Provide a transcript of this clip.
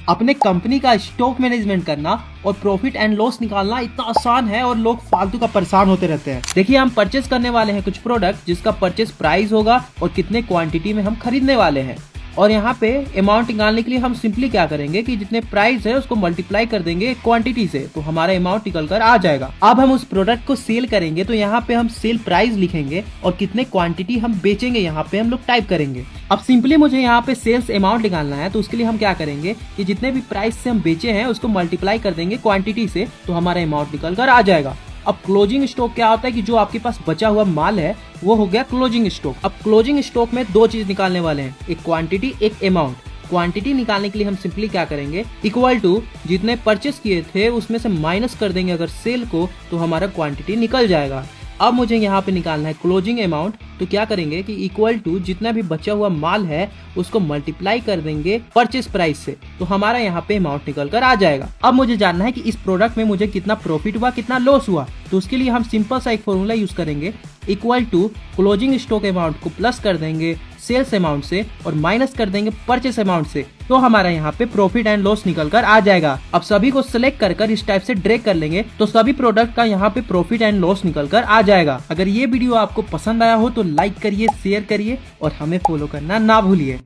अपने कंपनी का stock management करना और प्रॉफिट एंड लॉस निकालना इतना आसान है और लोग फालतू का परेशान होते रहते हैं। देखिए, हम परचेस करने वाले हैं कुछ प्रोडक्ट जिसका परचेस प्राइस होगा और कितने क्वांटिटी में हम खरीदने वाले हैं। और यहाँ पे अमाउंट निकालने के लिए हम सिंपली क्या करेंगे कि जितने प्राइस है उसको मल्टीप्लाई कर देंगे क्वांटिटी से, तो हमारा अमाउंट निकल कर आ जाएगा। अब हम उस प्रोडक्ट को सेल करेंगे तो यहाँ पे हम सेल प्राइस लिखेंगे और कितने क्वांटिटी हम बेचेंगे यहाँ पे हम लोग टाइप करेंगे। अब सिंपली मुझे यहाँ पे सेल्स अमाउंट निकालना है, तो उसके लिए हम क्या करेंगे कि जितने भी प्राइस से हम बेचे हैं उसको मल्टीप्लाई कर देंगे क्वांटिटी से, तो हमारा अमाउंट निकल कर आ जाएगा। अब क्लोजिंग स्टॉक क्या होता है कि जो आपके पास बचा हुआ माल है वो हो गया क्लोजिंग स्टॉक। अब क्लोजिंग स्टॉक में दो चीज निकालने वाले हैं, एक क्वांटिटी एक अमाउंट। क्वांटिटी निकालने के लिए हम सिंपली क्या करेंगे, इक्वल टू जितने परचेस किए थे उसमें से माइनस कर देंगे अगर सेल को, तो हमारा क्वांटिटी निकल जाएगा। अब मुझे यहाँ पे निकालना है क्लोजिंग अमाउंट, तो क्या करेंगे कि इक्वल टू जितना भी बचा हुआ माल है उसको मल्टीप्लाई कर देंगे परचेस प्राइस से, तो हमारा यहाँ पे अमाउंट निकल कर आ जाएगा। अब मुझे जानना है कि इस प्रोडक्ट में मुझे कितना प्रॉफिट हुआ कितना लॉस हुआ, तो उसके लिए हम सिंपल सा एक फॉर्मूला यूज करेंगे, equal to closing stock amount को प्लस कर देंगे सेल्स अमाउंट से और माइनस कर देंगे परचेस अमाउंट से, तो हमारा यहाँ पे प्रॉफिट एंड लॉस निकल कर आ जाएगा। अब सभी को सिलेक्ट कर इस टाइप से ड्रैग कर लेंगे तो सभी प्रोडक्ट का यहाँ पे प्रॉफिट एंड लॉस निकल कर आ जाएगा। अगर ये वीडियो आपको पसंद आया हो तो लाइक करिए, शेयर करिए और हमें फॉलो करना ना भूलिए।